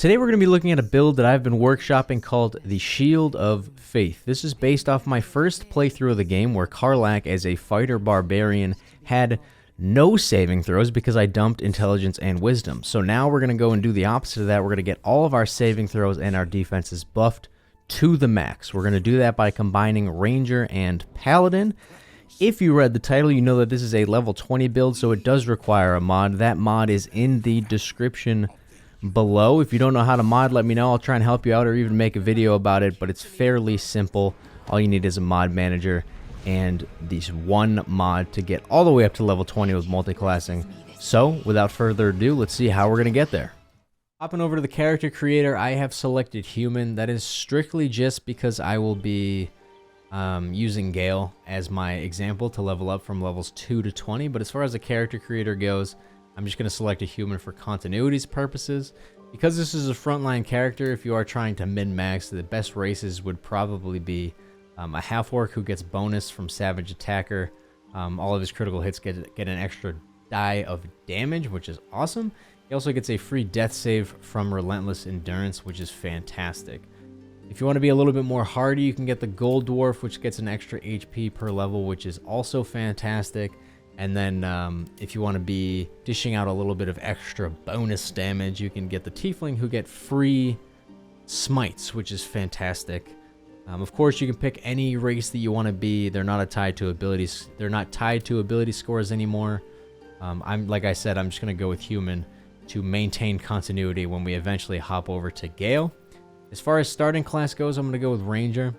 Today we're going to be looking at a build that I've been workshopping called the Shield of Faith. This is based off my first playthrough of the game where Karlach as a fighter barbarian had no saving throws because I dumped intelligence and wisdom. So now we're going to go and do the opposite of that. We're going to get all of our saving throws and our defenses buffed to the max. We're going to do that by combining Ranger and Paladin. If you read the title, you know that this is a level 20 build, so it does require a mod. That mod is in the description below. If you don't know how to mod, let me know. I'll try and help you out or even make a video about it, but it's fairly simple. All you need is a mod manager and this one mod to get all the way up to level 20 with multiclassing. So, without further ado, let's see how we're going to get there. Hopping over to the character creator, I have selected human. That is strictly just because I will be using Gale as my example to level up from levels 2 to 20. But as far as the character creator goes, I'm just going to select a human for continuity's purposes. Because this is a frontline character, if you are trying to min-max, the best races would probably be a half-orc who gets bonus from Savage Attacker. All of his critical hits get an extra die of damage, which is awesome. He also gets a free death save from Relentless Endurance, which is fantastic. If you want to be a little bit more hardy, you can get the Gold Dwarf, which gets an extra HP per level, which is also fantastic. And then if you want to be dishing out a little bit of extra bonus damage, you can get the Tiefling, who get free smites, which is fantastic. Of course, you can pick any race that you want to be. They're not tied to abilities. They're not tied to ability scores anymore. Like I said, I'm just going to go with human to maintain continuity when we eventually hop over to Gale. As far as starting class goes, I'm going to go with Ranger.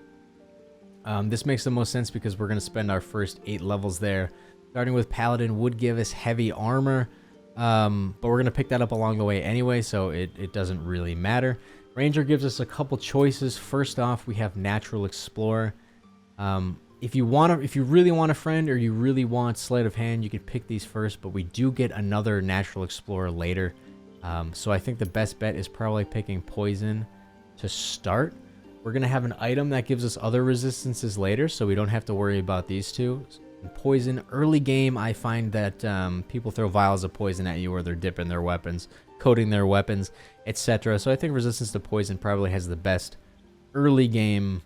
This makes the most sense because we're going to spend our first 8 levels there. Starting with Paladin would give us heavy armor, but we're going to pick that up along the way anyway, so it doesn't really matter. Ranger gives us a couple choices. First off, we have Natural Explorer. If you really want a friend or you really want Sleight of Hand, you could pick these first, but we do get another Natural Explorer later. So I think the best bet is probably picking Poison to start. We're going to have an item that gives us other resistances later, so we don't have to worry about these two. Poison, early game, I find that people throw vials of poison at you or they're dipping their weapons, coating their weapons, etc. So I think resistance to poison probably has the best early game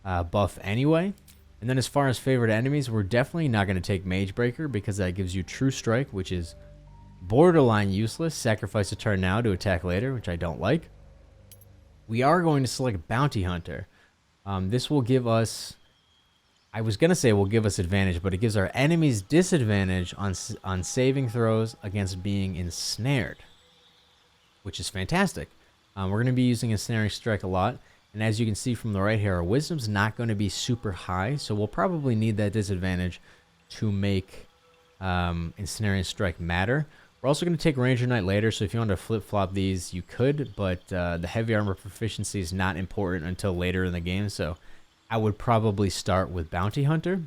buff anyway. And then as far as favorite enemies, we're definitely not going to take Mage Breaker because that gives you True Strike, which is borderline useless. Sacrifice a turn now to attack later, which I don't like. We are going to select Bounty Hunter. This will give us... I was going to say will give us advantage, but it gives our enemies disadvantage on saving throws against being ensnared, which is fantastic. We're going to be using Ensnaring Strike a lot, and as you can see from the right here, our wisdom's not going to be super high, so we'll probably need that disadvantage to make Ensnaring Strike matter. We're also going to take Ranger Knight later, so if you want to flip-flop these, you could, but the heavy armor proficiency is not important until later in the game, so I would probably start with Bounty Hunter.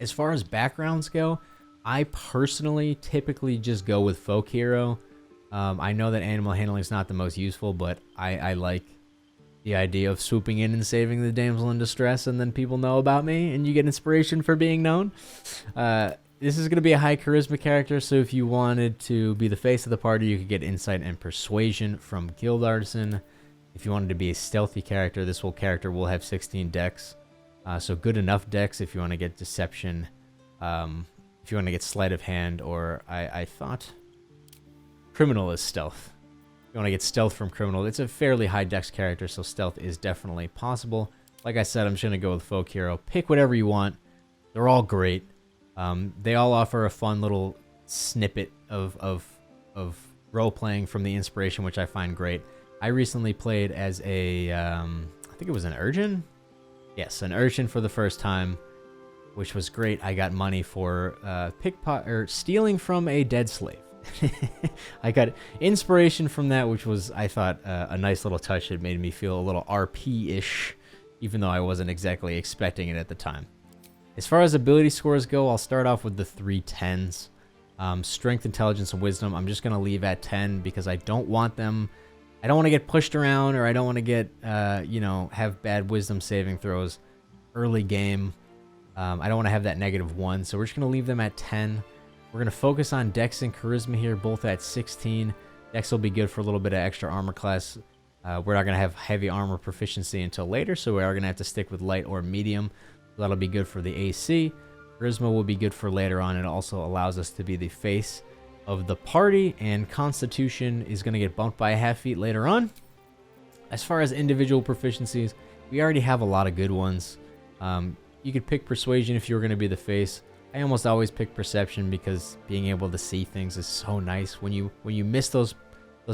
As far as backgrounds go, I personally typically just go with Folk Hero. I know that animal handling is not the most useful, but I like the idea of swooping in and saving the damsel in distress, and then people know about me, and you get inspiration for being known. This is going to be a high charisma character, so if you wanted to be the face of the party, you could get Insight and Persuasion from Guild Artisan. If you wanted to be a stealthy character, this whole character will have 16 dex. So good enough dex if you want to get Deception, if you want to get Sleight of Hand, or I thought Criminal is Stealth. If you want to get Stealth from Criminal, it's a fairly high dex character, so Stealth is definitely possible. Like I said, I'm just going to go with Folk Hero. Pick whatever you want. They're all great. They all offer a fun little snippet of role-playing from the inspiration, which I find great. I recently played as a, I think it was an urchin? Yes, an urchin for the first time, which was great. I got money for stealing from a dead slave. I got inspiration from that, which was, I thought, a nice little touch. It made me feel a little RP-ish, even though I wasn't exactly expecting it at the time. As far as ability scores go, I'll start off with the 3 10s. Strength, Intelligence, and Wisdom, I'm just going to leave at 10 because I don't want them... I don't want to get pushed around, or I don't want to get, have bad wisdom saving throws early game. I don't want to have that -1, so we're just going to leave them at 10. We're going to focus on Dex and Charisma here, both at 16. Dex will be good for a little bit of extra armor class. We're not going to have heavy armor proficiency until later, so we are going to have to stick with light or medium. That'll be good for the AC. Charisma will be good for later on. It also allows us to be the face of the party, and Constitution is going to get bumped by a half feet later on. As far as individual proficiencies, we already have a lot of good ones. You could pick Persuasion if you were going to be the face. I almost always pick Perception because being able to see things is so nice. When you miss those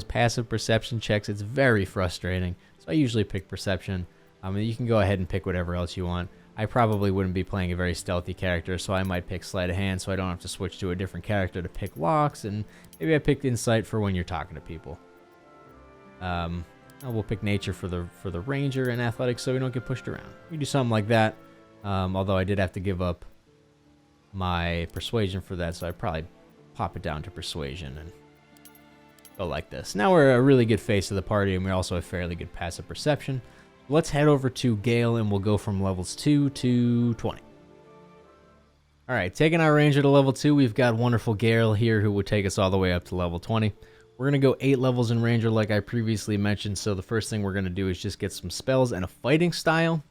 passive perception checks, it's very frustrating. So I usually pick Perception. You can go ahead and pick whatever else you want. I probably wouldn't be playing a very stealthy character, so I might pick Sleight of Hand so I don't have to switch to a different character to pick locks, and maybe I picked Insight for when you're talking to people. We'll pick Nature for the Ranger and Athletics so we don't get pushed around. We do something like that, although I did have to give up my Persuasion for that, so I probably pop it down to Persuasion and go like this. Now we're a really good face of the party, and we're also a fairly good passive perception. Let's head over to Gale, and we'll go from levels 2 to 20. Alright, taking our Ranger to level 2, we've got wonderful Gale here who would take us all the way up to level 20. We're going to go 8 levels in Ranger like I previously mentioned, so the first thing we're going to do is just get some spells and a fighting style.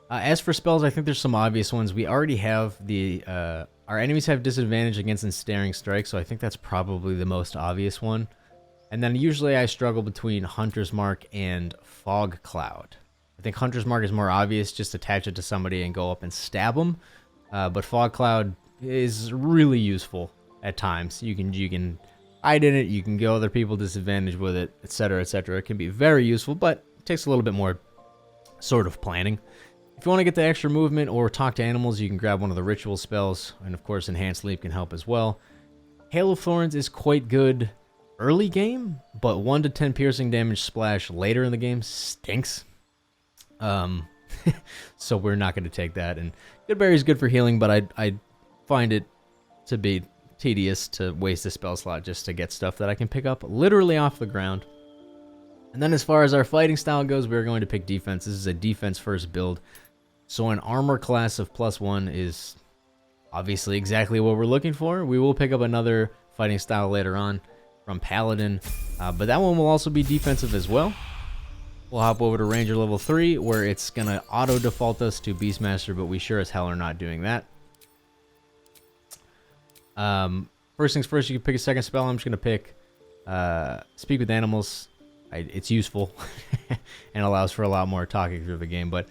As for spells, I think there's some obvious ones. We already have the... our enemies have disadvantage against ensnaring strike, so I think that's probably the most obvious one. And then usually I struggle between Hunter's Mark and Fog Cloud. I think Hunter's Mark is more obvious, just attach it to somebody and go up and stab them. But Fog Cloud is really useful at times. You can hide in it, you can give other people disadvantage with it, etc., etc. It can be very useful, but it takes a little bit more sort of planning. If you want to get the extra movement or talk to animals, you can grab one of the ritual spells, and of course Enhanced Leap can help as well. Hail of Thorns is quite good early game, but 1 to 10 piercing damage splash later in the game stinks. So we're not going to take that. And Goodberry is good for healing, but I find it to be tedious to waste a spell slot just to get stuff that I can pick up literally off the ground. And then as far as our fighting style goes, we're going to pick defense. This is a defense first build. So an armor class of +1 is obviously exactly what we're looking for. We will pick up another fighting style later on from Paladin, but that one will also be defensive as well. We'll hop over to Ranger level 3, where it's going to auto-default us to Beastmaster, but we sure as hell are not doing that. First things first, you can pick a second spell. I'm just going to pick Speak with Animals. It's useful and allows for a lot more talking through the game, but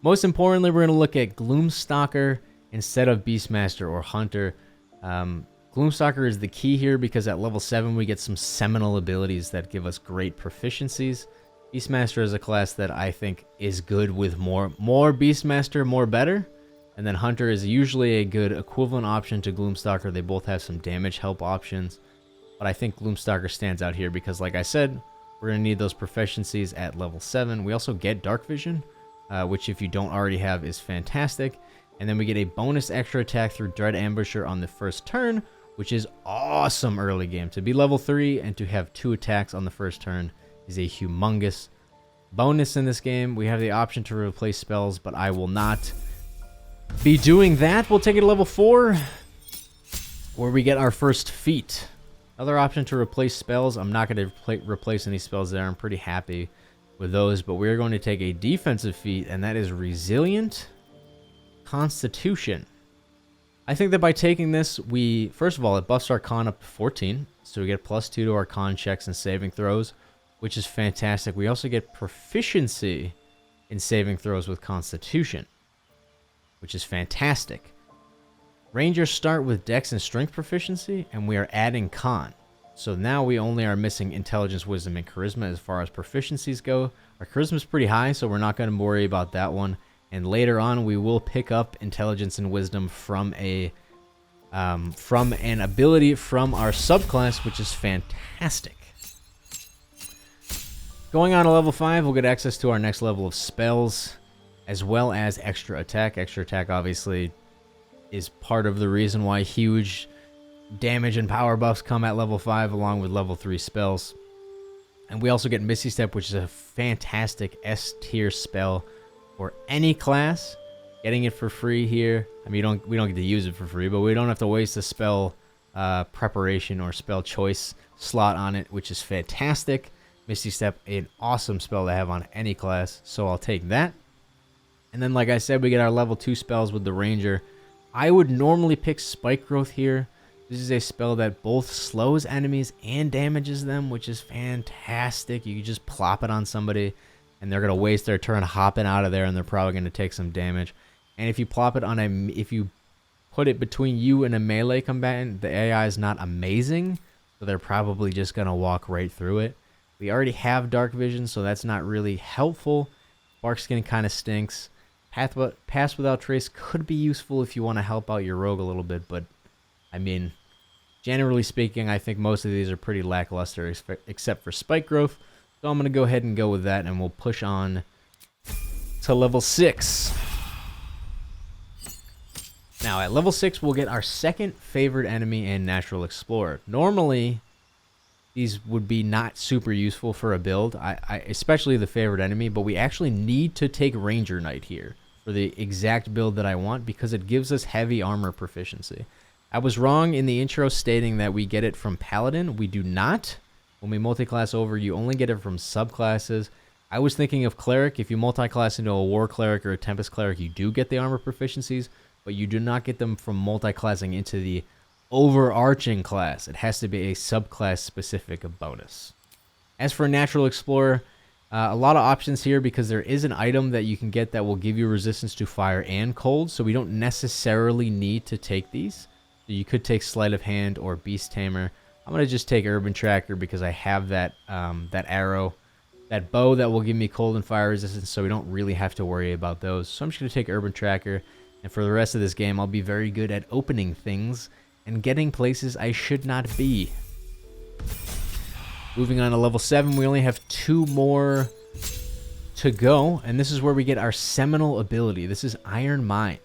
most importantly, we're going to look at Gloomstalker instead of Beastmaster or Hunter. Gloomstalker is the key here because at level 7 we get some seminal abilities that give us great proficiencies. Beastmaster is a class that I think is good with more Beastmaster, more better. And then Hunter is usually a good equivalent option to Gloomstalker. They both have some damage help options. But I think Gloomstalker stands out here because, like I said, we're going to need those proficiencies at level 7. We also get Dark Vision, which if you don't already have is fantastic. And then we get a bonus extra attack through Dread Ambusher on the first turn, which is awesome early game. To be level 3 and to have 2 attacks on the first turn is a humongous bonus in this game. We have the option to replace spells, but I will not be doing that. We'll take it to level 4, where we get our first feat. Another option to replace spells. I'm not going to replace any spells there. I'm pretty happy with those, but we're going to take a defensive feat, and that is Resilient Constitution. I think that by taking this, first of all, it buffs our con up to 14, so we get +2 to our con checks and saving throws, which is fantastic. We also get proficiency in saving throws with Constitution, which is fantastic. Rangers start with Dex and Strength proficiency, and we are adding Con. So now we only are missing Intelligence, Wisdom, and Charisma as far as proficiencies go. Our Charisma is pretty high, so we're not going to worry about that one. And later on, we will pick up Intelligence and Wisdom from an ability from our subclass, which is fantastic. Going on to level 5, we'll get access to our next level of spells, as well as extra attack. Extra attack, obviously, is part of the reason why huge damage and power buffs come at level 5, along with level 3 spells. And we also get Misty Step, which is a fantastic S-tier spell for any class. Getting it for free here. I mean, we don't get to use it for free, but we don't have to waste a spell preparation or spell choice slot on it, which is fantastic. Misty Step, an awesome spell to have on any class, so I'll take that. And then, like I said, we get our level 2 spells with the Ranger. I would normally pick Spike Growth here. This is a spell that both slows enemies and damages them, which is fantastic. You can just plop it on somebody, and they're going to waste their turn hopping out of there, and they're probably going to take some damage. And if you plop it on if you put it between you and a melee combatant, the AI is not amazing, so they're probably just going to walk right through it. We already have Dark Vision, so that's not really helpful. Bark Skin kind of stinks. Pass Without Trace could be useful if you want to help out your rogue a little bit, but I mean, generally speaking, I think most of these are pretty lackluster except for Spike Growth. So I'm going to go ahead and go with that, and we'll push on to level 6. Now, at level 6, we'll get our second favorite enemy in Natural Explorer. Normally, these would be not super useful for a build, especially the favorite enemy, but we actually need to take Ranger Knight here for the exact build that I want because it gives us heavy armor proficiency. I was wrong in the intro stating that we get it from Paladin. We do not. When we multiclass over, you only get it from subclasses. I was thinking of Cleric. If you multiclass into a War Cleric or a Tempest Cleric, you do get the armor proficiencies, but you do not get them from multiclassing into the overarching class. It has to be a subclass specific bonus. As for Natural Explorer, a lot of options here because there is an item that you can get that will give you resistance to fire and cold, so we don't necessarily need to take these. So you could take Sleight of Hand or Beast Tamer. I'm going to just take Urban Tracker because I have that that arrow, that bow that will give me cold and fire resistance, so we don't really have to worry about those. So I'm just going to take Urban Tracker, and for the rest of this game, I'll be very good at opening things and getting places I should not be. Moving on to level 7, we only have 2 more to go, and this is where we get our seminal ability. This is Iron Mind.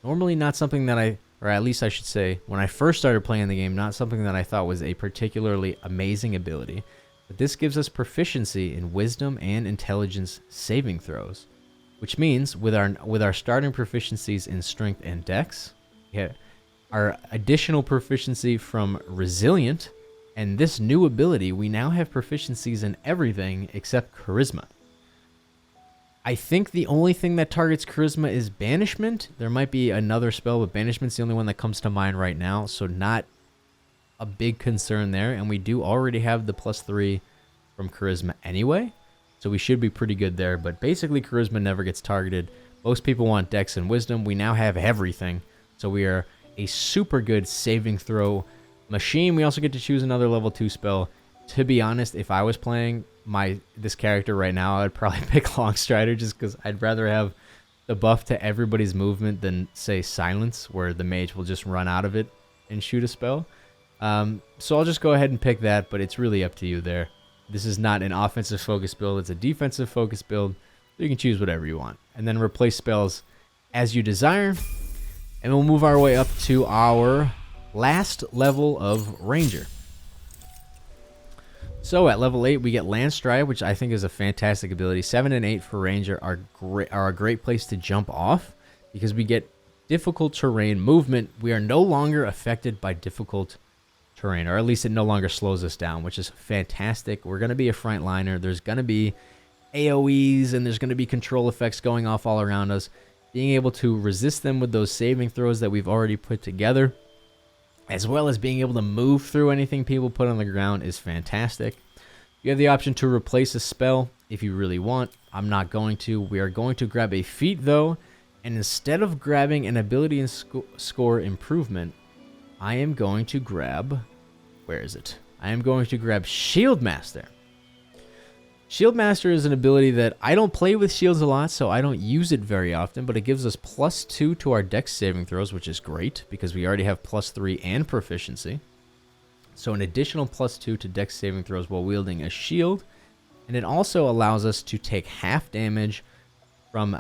Normally not something that or at least I should say, when I first started playing the game, not something that I thought was a particularly amazing ability. But this gives us proficiency in Wisdom and Intelligence saving throws, which means with our starting proficiencies in Strength and Dex, our additional proficiency from Resilient, and this new ability, we now have proficiencies in everything except Charisma. I think the only thing that targets Charisma is Banishment. There might be another spell, but Banishment's the only one that comes to mind right now, so not a big concern there, and we do already have the +3 from Charisma anyway, so we should be pretty good there, but basically Charisma never gets targeted. Most people want Dex and Wisdom. We now have everything, so we are a super good saving throw machine. We also get to choose another level 2 spell. To be honest, if I was playing this character right now, I'd probably pick Long Strider just because I'd rather have the buff to everybody's movement than, say, Silence, where the mage will just run out of it and shoot a spell. So I'll just go ahead and pick that, but it's really up to you there. This is not an offensive focus build, it's a defensive focus build, so you can choose whatever you want. And then replace spells as you desire. And we'll move our way up to our last level of Ranger. So at level 8, we get Land Stride, which I think is a fantastic ability. 7 and 8 for Ranger are a great place to jump off because we get difficult terrain movement. We are no longer affected by difficult terrain, or at least it no longer slows us down, which is fantastic. We're going to be a frontliner. There's going to be AoEs, and there's going to be control effects going off all around us. Being able to resist them with those saving throws that we've already put together, as well as being able to move through anything people put on the ground, is fantastic. You have the option to replace a spell if you really want. I'm not going to. We are going to grab a feat, though, and instead of grabbing an ability and score improvement, I am going to grab... Where is it? I am going to grab Shield Master. Shield Master is an ability that I don't play with shields a lot, so I don't use it very often, but it gives us +2 to our Dex saving throws, which is great because we already have +3 and proficiency. So an additional +2 to Dex saving throws while wielding a shield, and it also allows us to take half damage from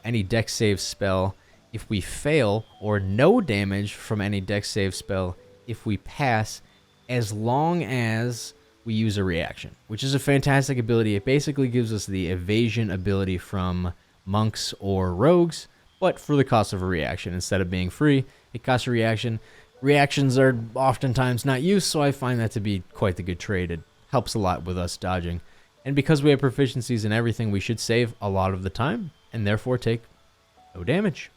any Dex save spell if we fail, or no damage from any Dex save spell if we pass, as long as we use a reaction, which is a fantastic ability. It basically gives us the evasion ability from monks or rogues, but for the cost of a reaction. Instead of being free, it costs a reaction. Reactions are oftentimes not used, so I find that to be quite the good trade. It helps a lot with us dodging. And because we have proficiencies in everything, we should save a lot of the time, and therefore take no damage.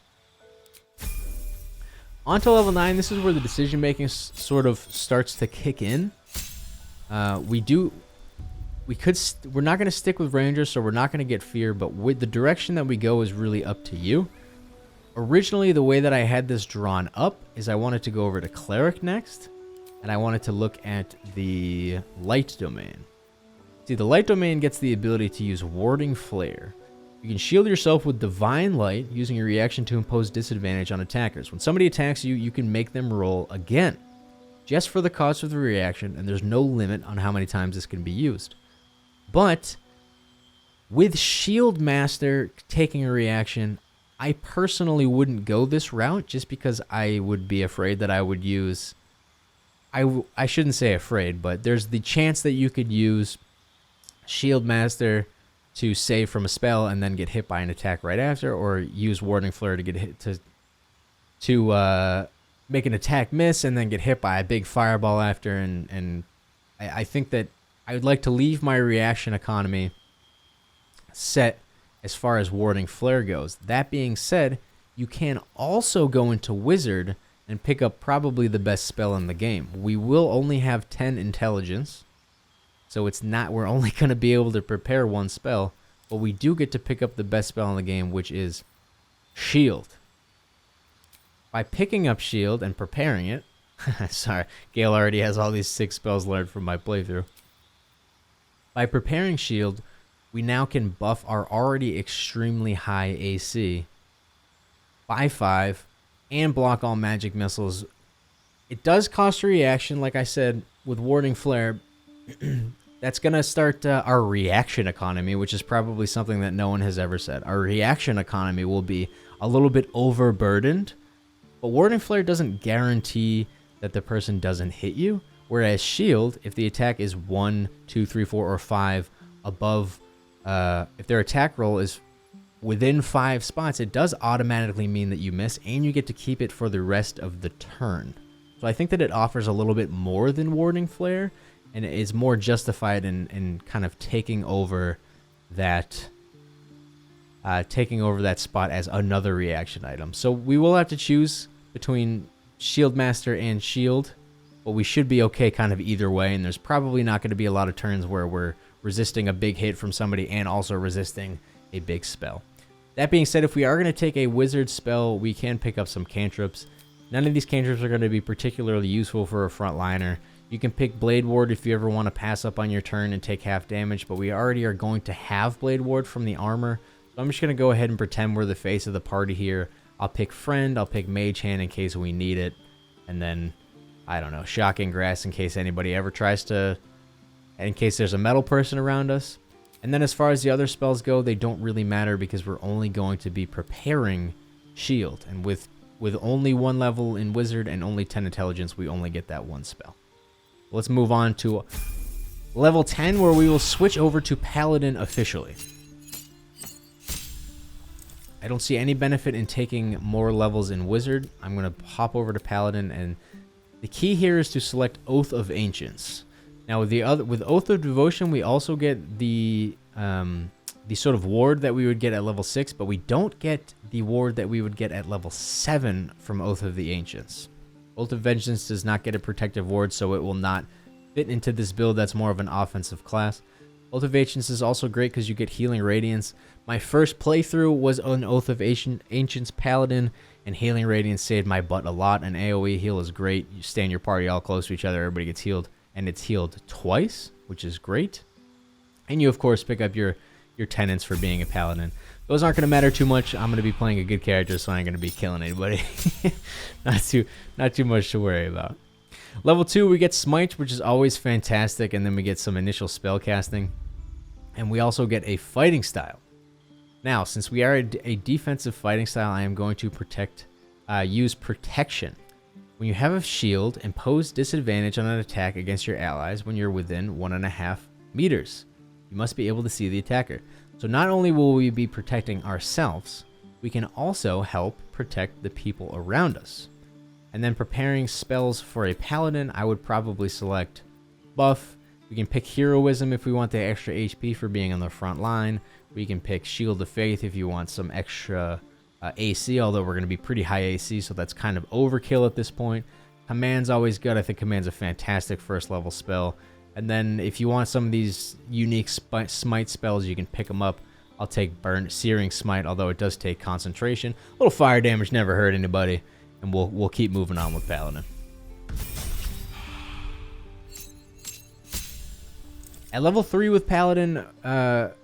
On to level 9, this is where the decision making sort of starts to kick in. We're not going to stick with Rangers, so we're not going to get Fear, but with the direction that we go is really up to you. Originally, the way that I had this drawn up is I wanted to go over to Cleric next, and I wanted to look at the Light Domain. See, the Light Domain gets the ability to use Warding Flare. You can shield yourself with Divine Light, using your reaction to impose disadvantage on attackers. When somebody attacks you, you can make them roll again, just for the cost of the reaction, and there's no limit on how many times this can be used. But with Shield Master taking a reaction, I personally wouldn't go this route just because I would be afraid that I would use... I shouldn't say afraid, but there's the chance that you could use Shield Master to save from a spell and then get hit by an attack right after, or use Warding Flare to get hit to make an attack miss and then get hit by a big fireball after. And I think that I would like to leave my reaction economy set as far as Warding Flare goes. That being said, you can also go into Wizard and pick up probably the best spell in the game. We will only have 10 intelligence, so we're only going to be able to prepare one spell, but we do get to pick up the best spell in the game, which is Shield. By picking up Shield and preparing it, sorry, Gale already has all these 6 spells learned from my playthrough. By preparing Shield, we now can buff our already extremely high AC by 5 and block all magic missiles. It does cost a reaction, like I said, with Warding Flare. That's going to start our reaction economy, which is probably something that no one has ever said. Our reaction economy will be a little bit overburdened, but Warding Flare doesn't guarantee that the person doesn't hit you, whereas Shield, if the attack is 1, 2, 3, 4, or 5 above, if their attack roll is within 5 spots, it does automatically mean that you miss, and you get to keep it for the rest of the turn. So I think that it offers a little bit more than Warding Flare, and it is more justified in kind of taking over that spot as another reaction item. So we will have to choose between Shield Master and Shield, but we should be okay kind of either way, and there's probably not going to be a lot of turns where we're resisting a big hit from somebody and also resisting a big spell. That being said, if we are going to take a wizard spell, we can pick up some cantrips. None of these cantrips are going to be particularly useful for a frontliner. You can pick Blade Ward if you ever want to pass up on your turn and take half damage, but we already are going to have Blade Ward from the armor. So I'm just going to go ahead and pretend we're the face of the party here. I'll pick Friend, I'll pick Mage Hand in case we need it, and then, I don't know, Shocking Grass in case anybody ever tries to, in case there's a metal person around us. And then as far as the other spells go, they don't really matter because we're only going to be preparing Shield. And with only 1 level in Wizard and only 10 intelligence, we only get that 1 spell. Let's move on to level 10, where we will switch over to Paladin officially. I don't see any benefit in taking more levels in Wizard. I'm going to hop over to Paladin, and the key here is to select Oath of Ancients. Now, with Oath of Devotion, we also get the sort of ward that we would get at level 6, but we don't get the ward that we would get at level 7 from Oath of the Ancients. Oath of Vengeance does not get a protective ward, so it will not fit into this build that's more of an offensive class. Oath of Ancients is also great because you get Healing Radiance. My first playthrough was on Oath of Ancients Paladin, and Healing Radiance saved my butt a lot. An AoE heal is great. You stand your party all close to each other, everybody gets healed, and it's healed twice, which is great. And you, of course, pick up your tenants for being a Paladin. Those aren't going to matter too much. I'm going to be playing a good character, so I ain't going to be killing anybody. Not too much to worry about. Level 2, we get Smite, which is always fantastic, and then we get some initial spell casting. And we also get a fighting style. Now, since we are a defensive fighting style, I am going to use protection. When you have a shield, impose disadvantage on an attack against your allies when you're within 1.5 meters. You must be able to see the attacker. So not only will we be protecting ourselves, we can also help protect the people around us. And then preparing spells for a paladin, I would probably select buff. We can pick heroism if we want the extra HP for being on the front line. We can pick Shield of Faith if you want some extra AC, although we're going to be pretty high AC, so that's kind of overkill at this point. Command's always good. I think Command's a fantastic first level spell. And then if you want some of these unique smite spells, you can pick them up. I'll take Searing Smite, although it does take concentration. A little fire damage never hurt anybody, and we'll keep moving on with Paladin. At level 3 with Paladin, we're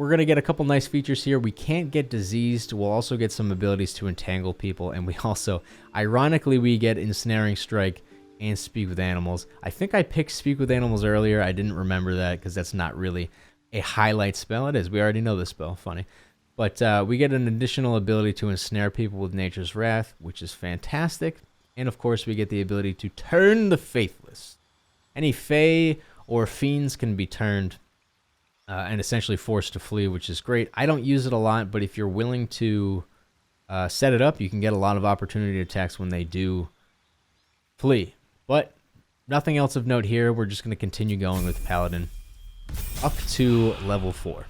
going to get a couple nice features here. We can't get diseased. We'll also get some abilities to entangle people, and we also, ironically, we get Ensnaring Strike and Speak with Animals. I think I picked Speak with Animals earlier. I didn't remember that because that's not really a highlight spell. It is. We already know this spell. Funny. But we get an additional ability to ensnare people with Nature's Wrath, which is fantastic. And of course, we get the ability to turn the Faithless. Any Fae or Fiends can be turned and essentially forced to flee, which is great. I don't use it a lot, but if you're willing to set it up, you can get a lot of opportunity attacks when they do flee. But nothing else of note here. We're just going to continue going with Paladin up to level 4.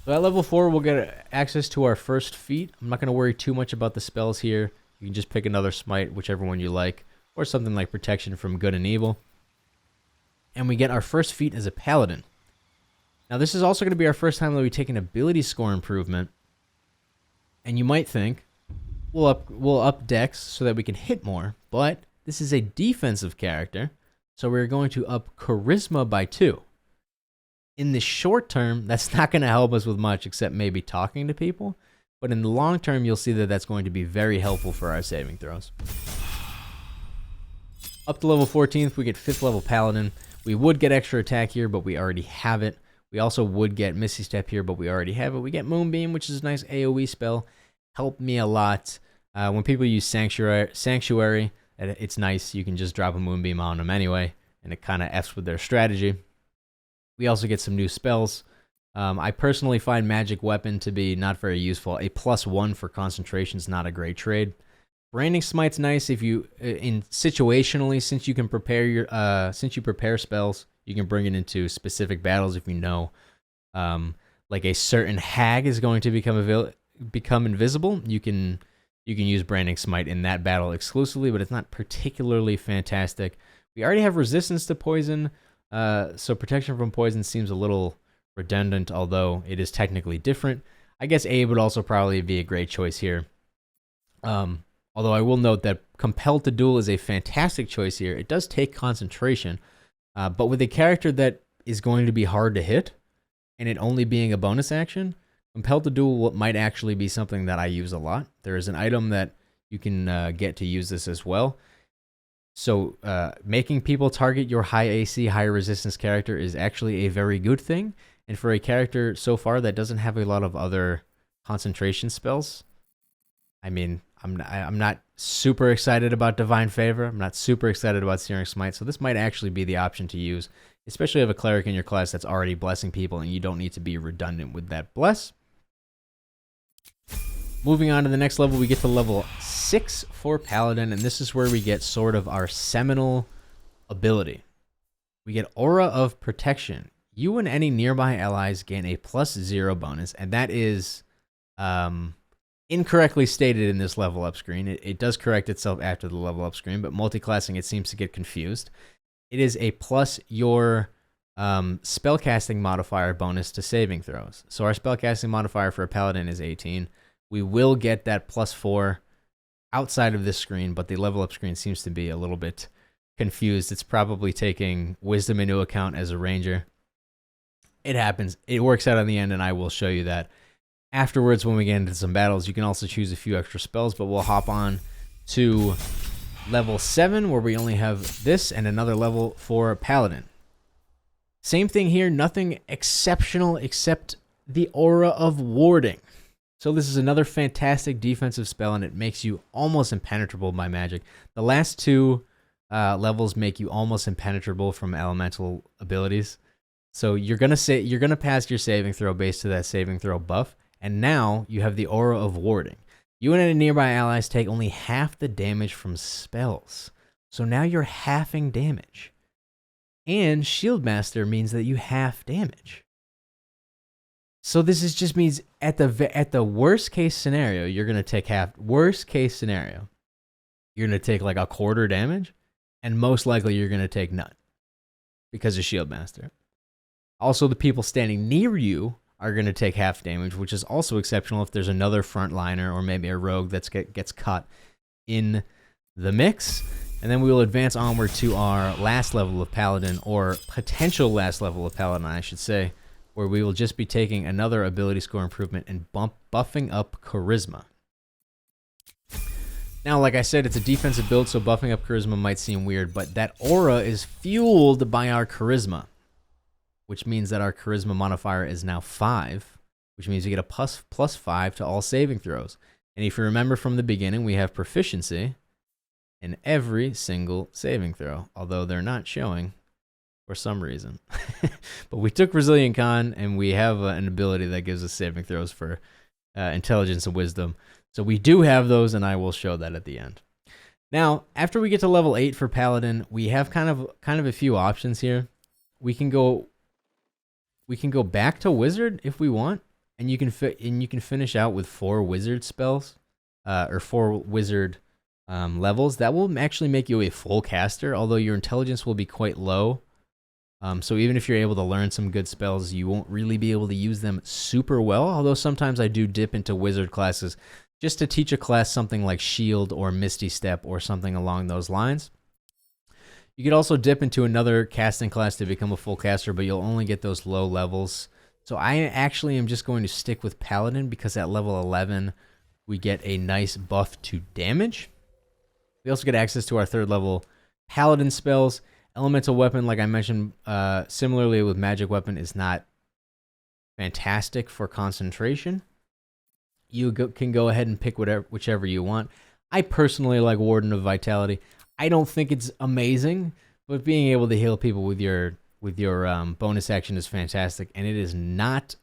So at level 4, we'll get access to our first feat. I'm not going to worry too much about the spells here. You can just pick another smite, whichever one you like, or something like Protection from Good and Evil. And we get our first feat as a Paladin. Now, this is also going to be our first time that we take an ability score improvement. And you might think, we'll up Dex so that we can hit more, but this is a defensive character, so we're going to up Charisma by 2. In the short term, that's not going to help us with much except maybe talking to people, but in the long term, you'll see that that's going to be very helpful for our saving throws. Up to level 14th, we get 5th level Paladin. We would get extra attack here, but we already have it. We also would get Misty Step here, but we already have it. We get Moonbeam, which is a nice AoE spell. Helped me a lot. When people use Sanctuary, it's nice. You can just drop a Moonbeam on them anyway, and it kind of F's with their strategy. We also get some new spells. I personally find Magic Weapon to be not very useful. A +1 for concentration is not a great trade. Branding Smite's nice if you, situationally, since you can prepare since you prepare spells, you can bring it into specific battles if you know, like a certain hag is going to become invisible. You can use Branding Smite in that battle exclusively, but it's not particularly fantastic. We already have resistance to poison, so protection from poison seems a little redundant, although it is technically different. I guess Abe would also probably be a great choice here. Although I will note that Compelled to Duel is a fantastic choice here. It does take concentration, but with a character that is going to be hard to hit, and it only being a bonus action, Compelled to Duel might actually be something that I use a lot. There is an item that you can get to use this as well. So making people target your high AC, high resistance character is actually a very good thing. And for a character so far that doesn't have a lot of other concentration spells, I mean, I'm not super excited about Divine Favor. I'm not super excited about Searing Smite. So this might actually be the option to use, especially if you have a cleric in your class that's already blessing people and you don't need to be redundant with that bless. Moving on to the next level, we get to level 6 for Paladin, and this is where we get sort of our seminal ability. We get Aura of Protection. You and any nearby allies gain a +0 bonus, and that is incorrectly stated in this level up screen. It does correct itself after the level up screen, but multiclassing, it seems to get confused. It is a plus your spellcasting modifier bonus to saving throws. So our spellcasting modifier for a Paladin is 18. We will get that +4 outside of this screen, but the level up screen seems to be a little bit confused. It's probably taking Wisdom into account as a ranger. It happens. It works out in the end, and I will show you that afterwards when we get into some battles. You can also choose a few extra spells, but we'll hop on to level 7, where we only have this and another level for Paladin. Same thing here, nothing exceptional except the Aura of Warding. So this is another fantastic defensive spell, and it makes you almost impenetrable by magic. The last two levels make you almost impenetrable from elemental abilities. So you're gonna pass your saving throw based to that saving throw buff, and now you have the Aura of Warding. You and any nearby allies take only half the damage from spells. So now you're halving damage. And Shield Master means that you half damage. So this is just means at the worst case scenario, you're going to take half. Worst case scenario, you're going to take like a quarter damage. And most likely you're going to take none. Because of Shield Master. Also, the people standing near you are going to take half damage, which is also exceptional if there's another frontliner or maybe a rogue that gets caught in the mix. And then we will advance onward to our last level of Paladin, or potential last level of Paladin, I should say, where we will just be taking another ability score improvement and buffing up Charisma. Now, like I said, it's a defensive build, so buffing up Charisma might seem weird, but that aura is fueled by our Charisma, which means that our Charisma modifier is now 5, which means you get a plus 5 to all saving throws. And if you remember from the beginning, we have proficiency in every single saving throw, although they're not showing for some reason. But we took Resilient Con, and we have an ability that gives us saving throws for intelligence and wisdom. So we do have those, and I will show that at the end. Now, after we get to level 8 for Paladin, we have kind of a few options here. We can go back to Wizard if we want, and you can finish out with 4 Wizard spells, or 4 Wizard levels. That will actually make you a full caster, although your intelligence will be quite low. So even if you're able to learn some good spells, you won't really be able to use them super well, although sometimes I do dip into Wizard classes just to teach a class something like Shield or Misty Step or something along those lines. You could also dip into another casting class to become a full caster, but you'll only get those low levels. So I actually am just going to stick with Paladin because at level 11, we get a nice buff to damage. We also get access to our 3rd level Paladin spells. Elemental Weapon, like I mentioned, similarly with Magic Weapon, is not fantastic for concentration. You can go ahead and pick whichever you want. I personally like Warden of Vitality. I don't think it's amazing, but being able to heal people with your bonus action is fantastic, and it is not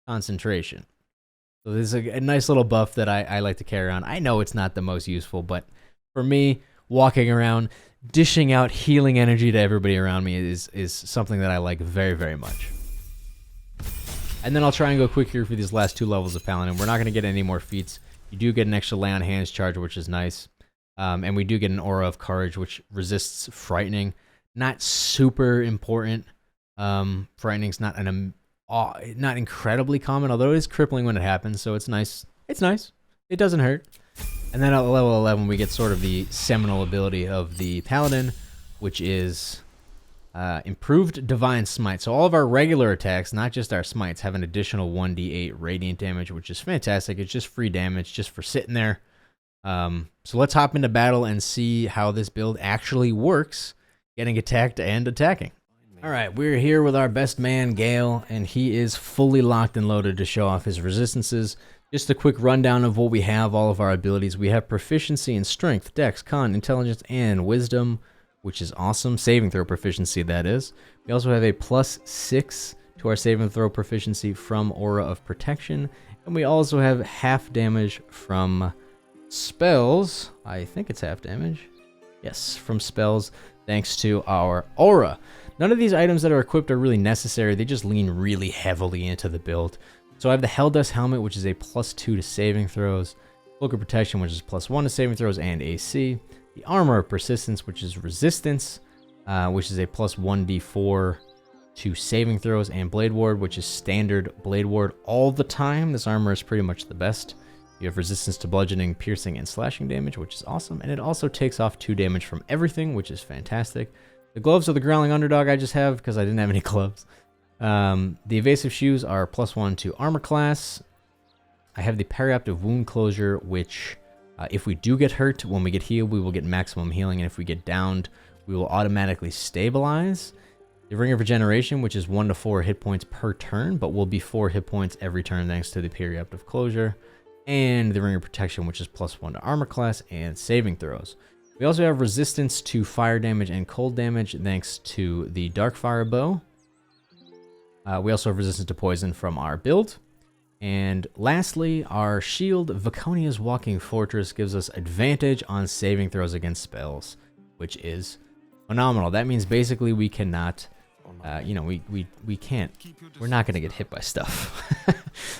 concentration. So this is a nice little buff that I like to carry on. I know it's not the most useful, but for me, walking around, dishing out healing energy to everybody around me is something that I like very, very much. And then I'll try and go quick here for these last 2 levels of Paladin. We're not going to get any more feats. You do get an extra lay on hands charge, which is nice. And we do get an Aura of Courage, which resists Frightening. Not super important. Frightening's not not incredibly common, although it is crippling when it happens, so it's nice. It's nice. It doesn't hurt. And then at level 11, we get sort of the seminal ability of the Paladin, which is improved Divine Smite. So all of our regular attacks, not just our smites, have an additional 1d8 radiant damage, which is fantastic. It's just free damage just for sitting there. So let's hop into battle and see how this build actually works, getting attacked and attacking. All right, we're here with our best man, Gale, and he is fully locked and loaded to show off his resistances. Just a quick rundown of what we have, all of our abilities. We have proficiency in Strength, Dex, Con, Intelligence, and Wisdom, which is awesome. Saving throw proficiency, that is. We also have a +6 to our saving throw proficiency from Aura of Protection. And we also have half damage from spells. I think it's half damage. Yes, from spells, thanks to our Aura. None of these items that are equipped are really necessary. They just lean really heavily into the build. So I have the Helldust Helmet, which is a +2 to saving throws. Cloak of Protection, which is +1 to saving throws and AC. The Armor of Persistence, which is resistance, which is a +1d4 to saving throws. And Blade Ward, which is standard Blade Ward all the time. This armor is pretty much the best. You have resistance to bludgeoning, piercing, and slashing damage, which is awesome. And it also takes off 2 damage from everything, which is fantastic. The gloves of the Growling Underdog I just have because I didn't have any gloves. The evasive shoes are +1 to armor class. I have the perioptic wound closure, which if we do get hurt, when we get healed, we will get maximum healing. And if we get downed, we will automatically stabilize. The Ring of Regeneration, which is 1 to 4 hit points per turn, but will be 4 hit points every turn thanks to the perioptic closure. And the Ring of Protection, which is +1 to armor class and saving throws. We also have resistance to fire damage and cold damage thanks to the Dark Fire Bow. We also have resistance to poison from our build. And lastly, our shield, Viconia's Walking Fortress, gives us advantage on saving throws against spells, which is phenomenal. That means basically we cannot, we can't, we're not going to get hit by stuff.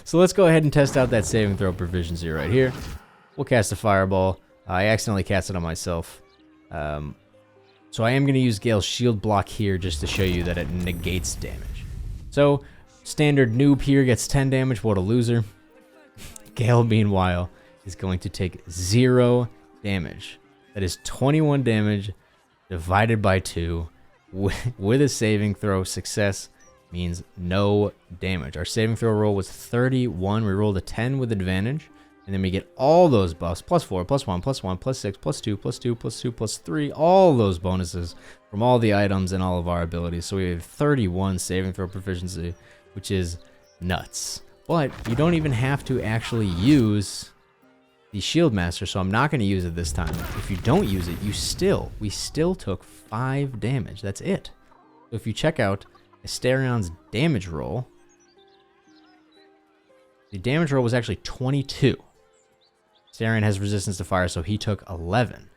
So let's go ahead and test out that saving throw proficiency right here. We'll cast a fireball. I accidentally cast it on myself. So I am going to use Gale's shield block here just to show you that it negates damage. So standard noob here gets 10 damage. What a loser. Gale, meanwhile, is going to take 0 damage. That is 21 damage divided by 2 with a saving throw. Success means no damage. Our saving throw roll was 31. We rolled a 10 with advantage. And then we get all those buffs, +4, +1, +1, +6, +2, +2, +2, +3, all those bonuses from all the items and all of our abilities. So we have 31 saving throw proficiency, which is nuts. But you don't even have to actually use the Shield Master, so I'm not going to use it this time. If you don't use it, we still took 5 damage. That's it. So if you check out Asterion's damage roll, the damage roll was actually 22. Asterion has resistance to fire, so he took 11.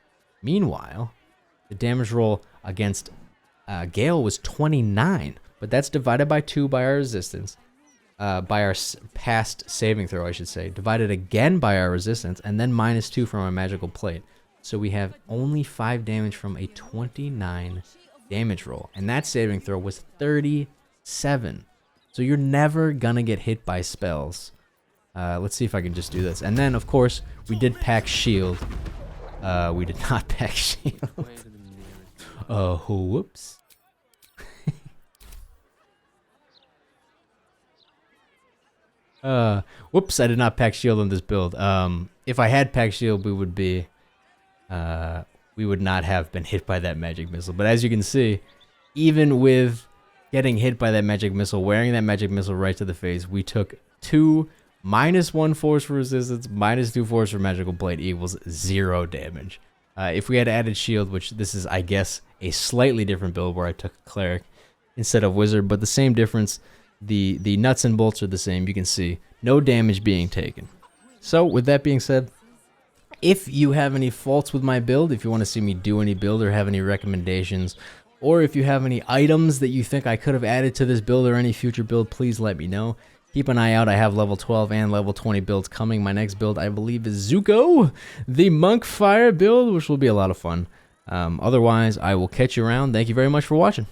Meanwhile, the damage roll against Gale was 29, but that's divided by 2 by our resistance, by our past saving throw, I should say, divided again by our resistance, and then -2 from our magical plate. So we have only 5 damage from a 29 damage roll, and that saving throw was 37. So you're never gonna get hit by spells. Let's see if I can just do this. And then, of course, we did pack shield. We did not pack shield. Oh, whoops. Whoops, I did not pack shield on this build. If I had packed shield, we would not have been hit by that magic missile. But as you can see, even with getting hit by that magic missile, wearing that magic missile right to the face, we took 2 -1 force for resistance, -2 force for magical plate equals 0 damage. If we had added shield, which this is, I guess, a slightly different build where I took cleric instead of wizard, but the same difference, the nuts and bolts are the same. You can see no damage being taken. So with that being said, if you have any faults with my build, if you want to see me do any build or have any recommendations, or if you have any items that you think I could have added to this build or any future build, please let me know. Keep an eye out. I have level 12 and level 20 builds coming. My next build, I believe, is Zuko, the Monk Fire build, which will be a lot of fun. Otherwise, I will catch you around. Thank you very much for watching.